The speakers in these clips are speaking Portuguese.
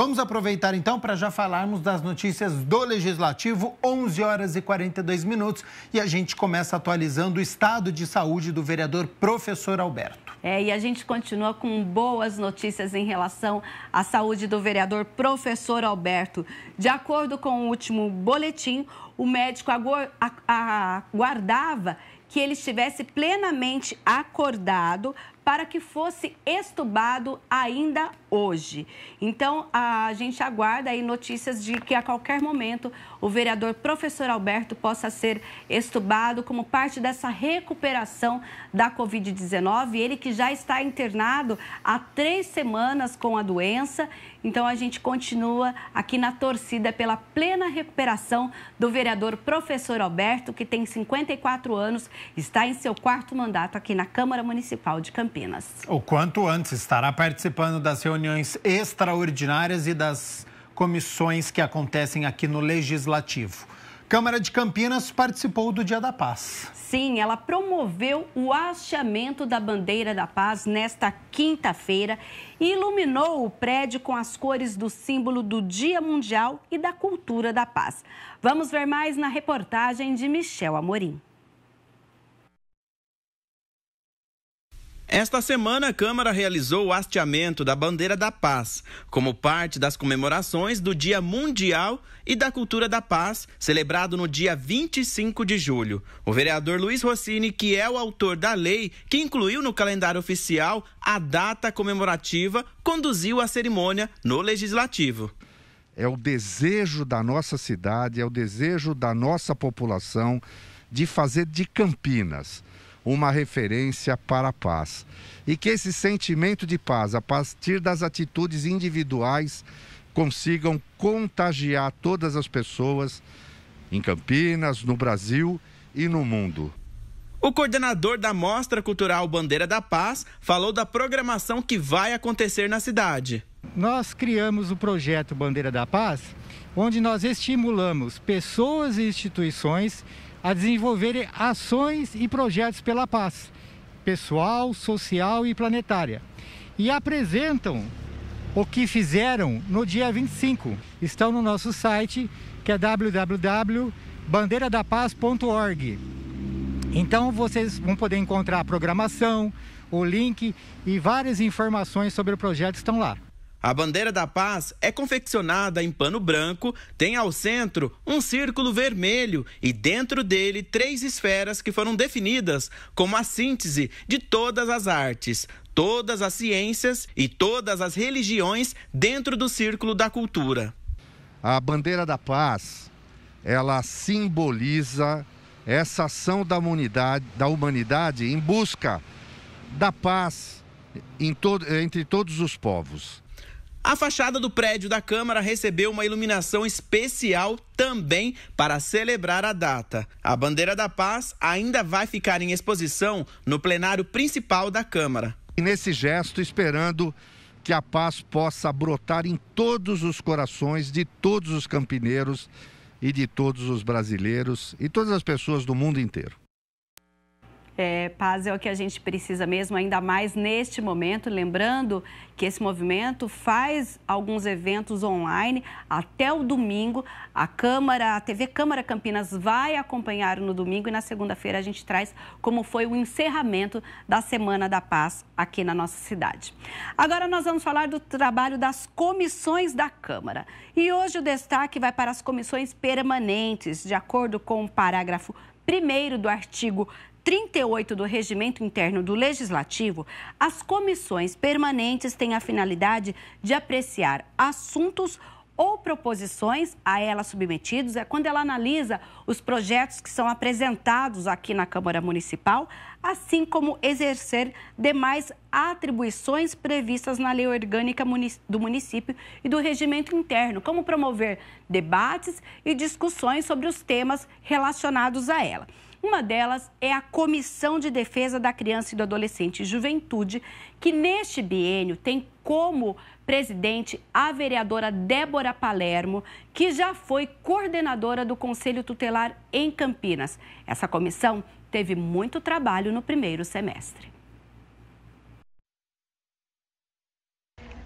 Vamos aproveitar então para já falarmos das notícias do Legislativo, 11 horas e 42 minutos, e a gente começa atualizando o estado de saúde do vereador Professor Alberto. E a gente continua com boas notícias em relação à saúde do vereador Professor Alberto. De acordo com o último boletim, o médico aguardava que ele estivesse plenamente acordado para que fosse estubado ainda hoje. Então, a gente aguarda aí notícias de que a qualquer momento o vereador Professor Alberto possa ser estubado como parte dessa recuperação da Covid-19. Ele que já está internado há 3 semanas com a doença. Então, a gente continua aqui na torcida pela plena recuperação do vereador Professor Alberto, que tem 54 anos, está em seu 4º mandato aqui na Câmara Municipal de Campinas. O quanto antes estará participando das reuniões extraordinárias e das comissões que acontecem aqui no Legislativo. Câmara de Campinas participou do Dia da Paz. Sim, ela promoveu o hasteamento da bandeira da paz nesta quinta-feira e iluminou o prédio com as cores do símbolo do Dia Mundial e da Cultura da Paz. Vamos ver mais na reportagem de Michel Amorim. Esta semana, a Câmara realizou o hasteamento da Bandeira da Paz, como parte das comemorações do Dia Mundial e da Cultura da Paz, celebrado no dia 25 de julho. O vereador Luiz Rossini, que é o autor da lei que incluiu no calendário oficial a data comemorativa, conduziu a cerimônia no Legislativo. É o desejo da nossa cidade, é o desejo da nossa população de fazer de Campinas uma referência para a paz. E que esse sentimento de paz, a partir das atitudes individuais, consigam contagiar todas as pessoas em Campinas, no Brasil e no mundo. O coordenador da Mostra Cultural Bandeira da Paz falou da programação que vai acontecer na cidade. Nós criamos o projeto Bandeira da Paz, onde nós estimulamos pessoas e instituições a desenvolverem ações e projetos pela paz, pessoal, social e planetária. E apresentam o que fizeram no dia 25. Estão no nosso site, que é www.bandeiradapaz.org. Então vocês vão poder encontrar a programação, o link e várias informações sobre o projeto estão lá. A Bandeira da Paz é confeccionada em pano branco, tem ao centro um círculo vermelho e dentro dele 3 esferas que foram definidas como a síntese de todas as artes, todas as ciências e todas as religiões dentro do círculo da cultura. A Bandeira da Paz, ela simboliza essa ação da humanidade em busca da paz entre todos os povos. A fachada do prédio da Câmara recebeu uma iluminação especial também para celebrar a data. A Bandeira da Paz ainda vai ficar em exposição no plenário principal da Câmara. E nesse gesto, esperando que a paz possa brotar em todos os corações de todos os campineiros e de todos os brasileiros e todas as pessoas do mundo inteiro. Paz é o que a gente precisa mesmo, ainda mais neste momento. Lembrando que esse movimento faz alguns eventos online até o domingo. A TV Câmara Campinas vai acompanhar no domingo e na segunda-feira a gente traz como foi o encerramento da Semana da Paz aqui na nossa cidade. Agora nós vamos falar do trabalho das comissões da Câmara. E hoje o destaque vai para as comissões permanentes, de acordo com o parágrafo 1º do artigo 38 do Regimento Interno do Legislativo. As comissões permanentes têm a finalidade de apreciar assuntos ou proposições a ela submetidos, quando ela analisa os projetos que são apresentados aqui na Câmara Municipal, assim como exercer demais atribuições previstas na Lei Orgânica do Município e do Regimento Interno, como promover debates e discussões sobre os temas relacionados a ela. Uma delas é a Comissão de Defesa da Criança e do Adolescente e Juventude, que neste biênio tem como presidente a vereadora Débora Palermo, que já foi coordenadora do Conselho Tutelar em Campinas. Essa comissão teve muito trabalho no primeiro semestre.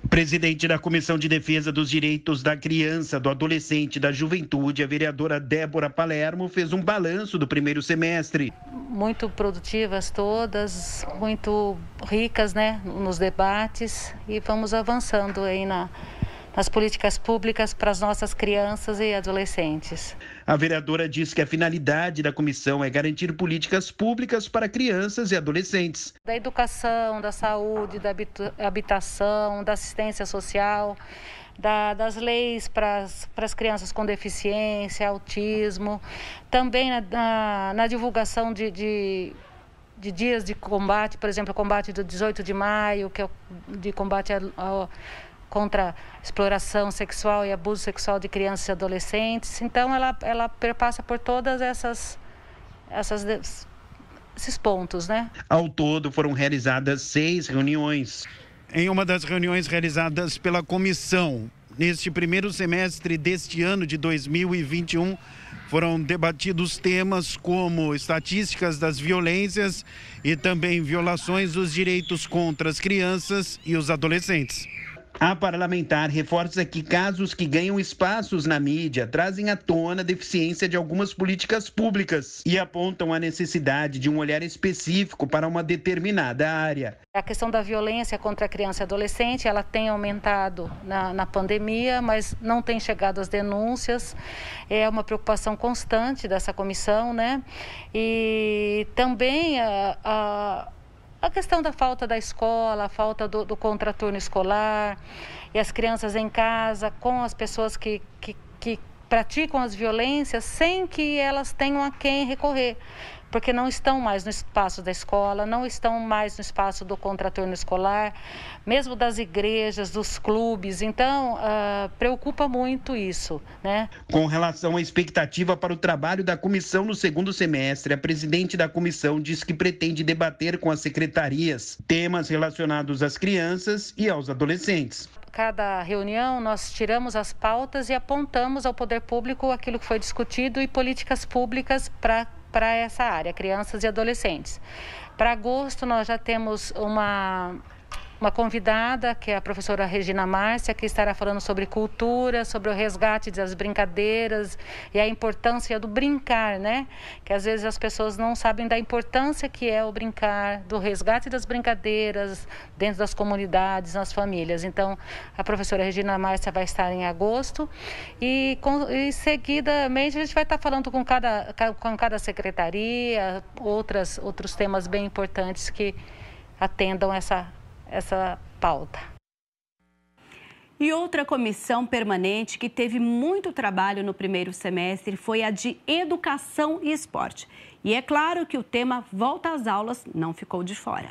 Presidente da Comissão de Defesa dos Direitos da Criança, do Adolescente e da Juventude, a vereadora Débora Palermo, fez um balanço do primeiro semestre. Muito produtivas todas, muito ricas, né, nos debates, e vamos avançando aí nas políticas públicas para as nossas crianças e adolescentes. A vereadora diz que a finalidade da comissão é garantir políticas públicas para crianças e adolescentes. Da educação, da saúde, da habitação, da assistência social, das leis para as crianças com deficiência, autismo, também na divulgação de dias de combate, por exemplo, o combate do 18 de maio, que é de combate contra a exploração sexual e abuso sexual de crianças e adolescentes. Então, ela perpassa por todas esses pontos, né? Ao todo, foram realizadas 6 reuniões. Em uma das reuniões realizadas pela comissão, neste primeiro semestre deste ano de 2021, foram debatidos temas como estatísticas das violências e também violações dos direitos contra as crianças e os adolescentes. A parlamentar reforça que casos que ganham espaços na mídia trazem à tona a deficiência de algumas políticas públicas e apontam a necessidade de um olhar específico para uma determinada área. A questão da violência contra a criança e adolescente, ela tem aumentado na pandemia, mas não tem chegado às denúncias. É uma preocupação constante dessa comissão, né? E também a questão da falta da escola, a falta do contraturno escolar e as crianças em casa com as pessoas que praticam as violências sem que elas tenham a quem recorrer, porque não estão mais no espaço da escola, não estão mais no espaço do contraturno escolar, mesmo das igrejas, dos clubes. Então, preocupa muito isso, né? Com relação à expectativa para o trabalho da comissão no segundo semestre, a presidente da comissão diz que pretende debater com as secretarias temas relacionados às crianças e aos adolescentes. Cada reunião nós tiramos as pautas e apontamos ao poder público aquilo que foi discutido e políticas públicas para essa área, crianças e adolescentes. Para agosto nós já temos uma convidada, que é a professora Regina Márcia, que estará falando sobre cultura, sobre o resgate das brincadeiras e a importância do brincar, né? Que às vezes as pessoas não sabem da importância que é o brincar, do resgate das brincadeiras dentro das comunidades, nas famílias. Então, a professora Regina Márcia vai estar em agosto e seguidamente a gente vai estar falando com cada secretaria, outros temas bem importantes que atendam essa pauta. E outra comissão permanente que teve muito trabalho no primeiro semestre foi a de Educação e Esporte. E é claro que o tema Volta às Aulas não ficou de fora.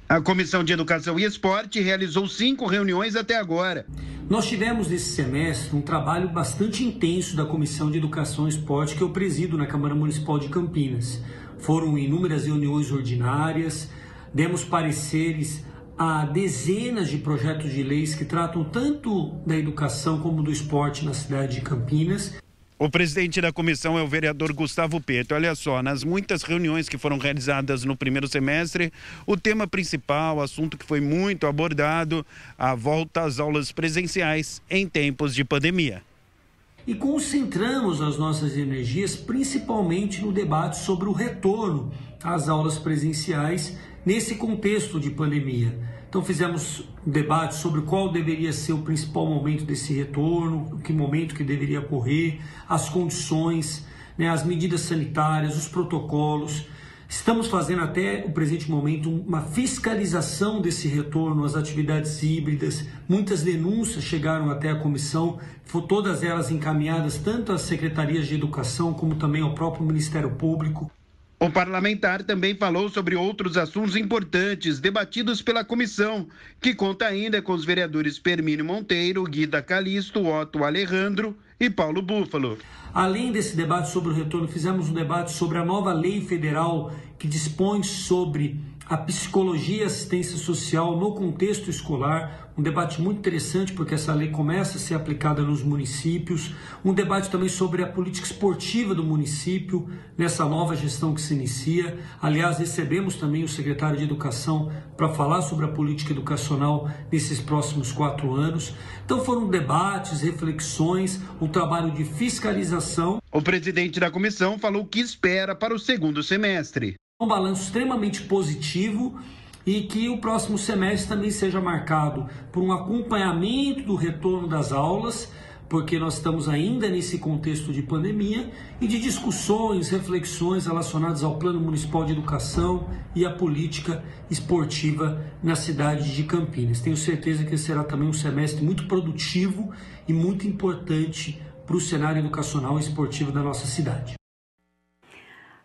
A Comissão de Educação e Esporte realizou 5 reuniões até agora. Nós tivemos nesse semestre um trabalho bastante intenso da Comissão de Educação e Esporte que eu presido na Câmara Municipal de Campinas. Foram inúmeras reuniões ordinárias, demos pareceres a dezenas de projetos de leis que tratam tanto da educação como do esporte na cidade de Campinas. O presidente da comissão é o vereador Gustavo Petro. Olha só, nas muitas reuniões que foram realizadas no primeiro semestre, o tema principal, o assunto que foi muito abordado, a volta às aulas presenciais em tempos de pandemia. E concentramos as nossas energias principalmente no debate sobre o retorno às aulas presenciais nesse contexto de pandemia. Então fizemos um debate sobre qual deveria ser o principal momento desse retorno, que momento que deveria ocorrer, as condições, as medidas sanitárias, os protocolos. Estamos fazendo até o presente momento uma fiscalização desse retorno às atividades híbridas. Muitas denúncias chegaram até a comissão, todas elas encaminhadas tanto às secretarias de educação como também ao próprio Ministério Público. O parlamentar também falou sobre outros assuntos importantes debatidos pela comissão, que conta ainda com os vereadores Permínio Monteiro, Guida Calisto, Otto Alejandro e Paulo Búfalo. Além desse debate sobre o retorno, fizemos um debate sobre a nova lei federal que dispõe sobre a psicologia e assistência social no contexto escolar, um debate muito interessante porque essa lei começa a ser aplicada nos municípios, um debate também sobre a política esportiva do município, nessa nova gestão que se inicia. Aliás, recebemos também o secretário de Educação para falar sobre a política educacional nesses próximos 4 anos. Então foram debates, reflexões, um trabalho de fiscalização. O presidente da comissão falou que espera para o segundo semestre. Um balanço extremamente positivo e que o próximo semestre também seja marcado por um acompanhamento do retorno das aulas, porque nós estamos ainda nesse contexto de pandemia, e de discussões, reflexões relacionadas ao Plano Municipal de Educação e à política esportiva na cidade de Campinas. Tenho certeza que será também um semestre muito produtivo e muito importante para o cenário educacional e esportivo da nossa cidade.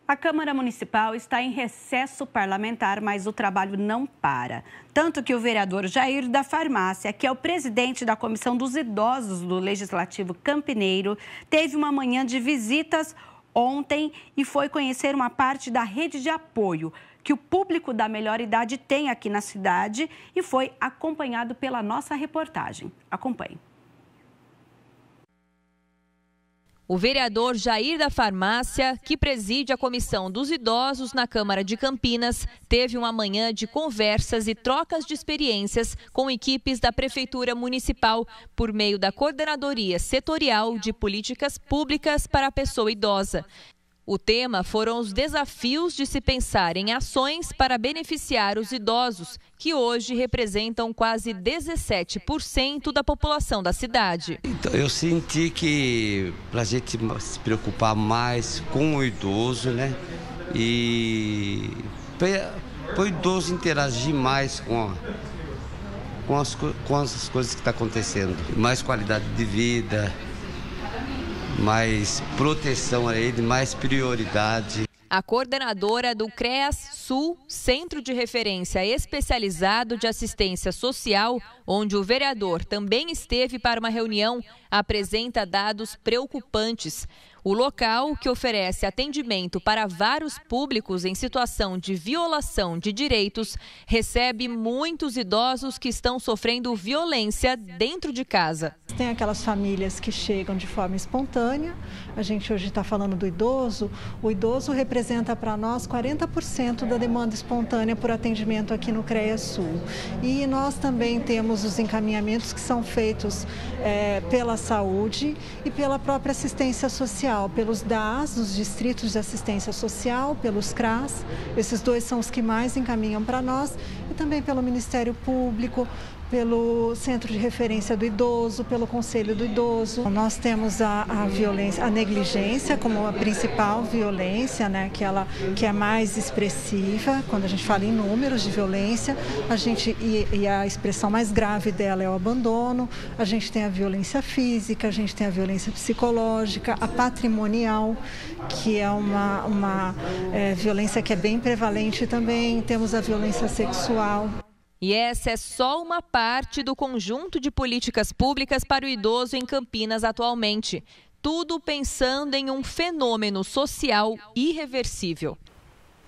A Câmara Municipal está em recesso parlamentar, mas o trabalho não para. Tanto que o vereador Jair da Farmácia, que é o presidente da Comissão dos Idosos do Legislativo Campineiro, teve uma manhã de visitas ontem e foi conhecer uma parte da rede de apoio que o público da melhor idade tem aqui na cidade e foi acompanhado pela nossa reportagem. Acompanhe. O vereador Jair da Farmácia, que preside a Comissão dos Idosos na Câmara de Campinas, teve uma manhã de conversas e trocas de experiências com equipes da Prefeitura Municipal por meio da Coordenadoria Setorial de Políticas Públicas para a Pessoa Idosa. O tema foram os desafios de se pensar em ações para beneficiar os idosos, que hoje representam quase 17% da população da cidade. Então, eu senti que para a gente se preocupar mais com o idoso, né? E para o idoso interagir mais com as coisas que estão acontecendo. Mais qualidade de vida, mais proteção a ele, mais prioridade. A coordenadora do CREAS Sul, Centro de Referência Especializado de Assistência Social, onde o vereador também esteve para uma reunião, apresenta dados preocupantes. O local, que oferece atendimento para vários públicos em situação de violação de direitos, recebe muitos idosos que estão sofrendo violência dentro de casa. Tem aquelas famílias que chegam de forma espontânea. A gente hoje está falando do idoso. O idoso representa para nós 40% da demanda espontânea por atendimento aqui no CREAS Sul. E nós também temos os encaminhamentos que são feitos pela saúde e pela própria assistência social, pelos DAS, os Distritos de Assistência Social, pelos CRAS. Esses dois são os que mais encaminham para nós, e também pelo Ministério Público, pelo Centro de Referência do Idoso, pelo Conselho do Idoso. Nós temos a violência, a negligência como a principal violência, né, que é mais expressiva. Quando a gente fala em números de violência, e a expressão mais grave dela é o abandono. A gente tem a violência física, a gente tem a violência psicológica, a patrimonial, que é uma violência que é bem prevalente também. Temos a violência sexual. E essa é só uma parte do conjunto de políticas públicas para o idoso em Campinas atualmente. Tudo pensando em um fenômeno social irreversível.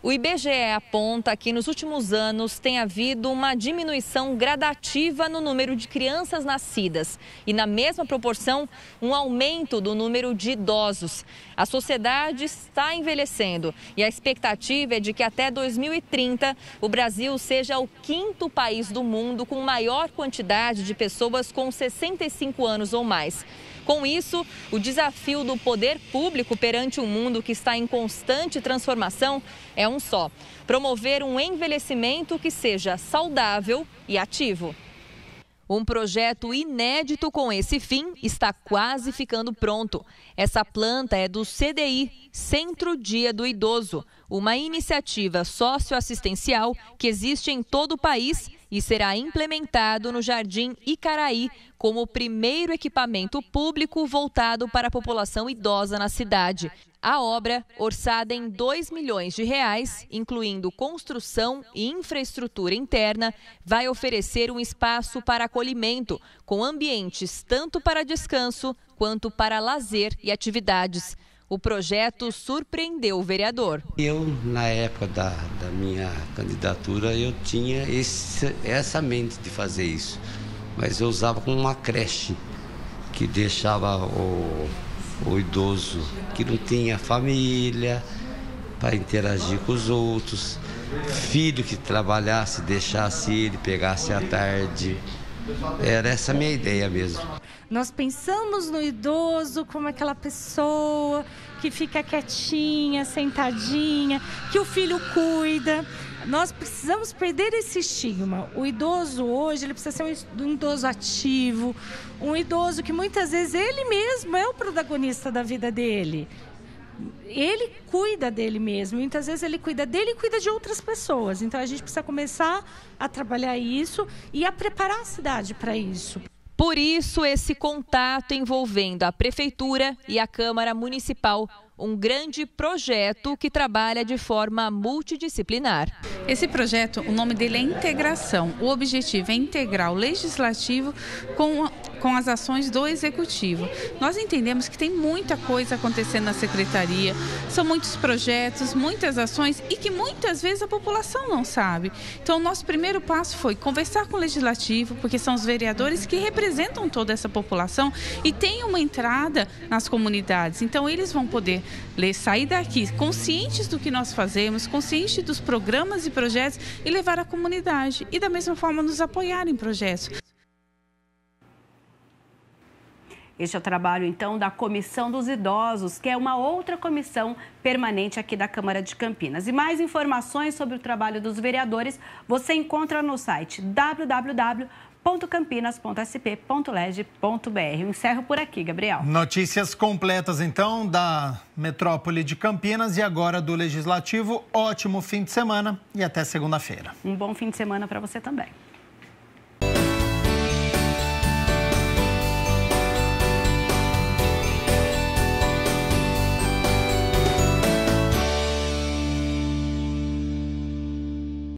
O IBGE aponta que nos últimos anos tem havido uma diminuição gradativa no número de crianças nascidas e, na mesma proporção, um aumento do número de idosos. A sociedade está envelhecendo e a expectativa é de que até 2030 o Brasil seja o 5º país do mundo com maior quantidade de pessoas com 65 anos ou mais. Com isso, o desafio do poder público perante um mundo que está em constante transformação é um só: promover um envelhecimento que seja saudável e ativo. Um projeto inédito com esse fim está quase ficando pronto. Essa planta é do CDI, Centro Dia do Idoso, uma iniciativa socioassistencial que existe em todo o país e será implementado no Jardim Icaraí como o primeiro equipamento público voltado para a população idosa na cidade. A obra, orçada em R$2 milhões, incluindo construção e infraestrutura interna, vai oferecer um espaço para acolhimento, com ambientes tanto para descanso quanto para lazer e atividades. O projeto surpreendeu o vereador. Eu, na época da minha candidatura, eu tinha essa mente de fazer isso. Mas eu usava como uma creche, que deixava o idoso que não tinha família para interagir com os outros, filho que trabalhasse, deixasse ele, pegasse à tarde. Era essa a minha ideia mesmo. Nós pensamos no idoso como aquela pessoa que fica quietinha, sentadinha, que o filho cuida. Nós precisamos perder esse estigma. O idoso hoje, ele precisa ser um idoso ativo, um idoso que muitas vezes ele mesmo é o protagonista da vida dele. Ele cuida dele mesmo, muitas vezes ele cuida dele e cuida de outras pessoas. Então a gente precisa começar a trabalhar isso e a preparar a cidade para isso. Por isso, esse contato envolvendo a Prefeitura e a Câmara Municipal, um grande projeto que trabalha de forma multidisciplinar. Esse projeto, o nome dele é Integração. O objetivo é integrar o Legislativo com as ações do Executivo. Nós entendemos que tem muita coisa acontecendo na Secretaria, são muitos projetos, muitas ações e que muitas vezes a população não sabe. Então, o nosso primeiro passo foi conversar com o Legislativo, porque são os vereadores que representam toda essa população e têm uma entrada nas comunidades. Então, eles vão poder sair daqui conscientes do que nós fazemos, conscientes dos programas e projetos e levar à comunidade e da mesma forma nos apoiar em projetos. Este é o trabalho, então, da Comissão dos Idosos, que é uma outra comissão permanente aqui da Câmara de Campinas. E mais informações sobre o trabalho dos vereadores você encontra no site www.campinas.sp.leg.br. Eu encerro por aqui, Gabriel. Notícias completas, então, da metrópole de Campinas e agora do Legislativo. Ótimo fim de semana e até segunda-feira. Um bom fim de semana para você também.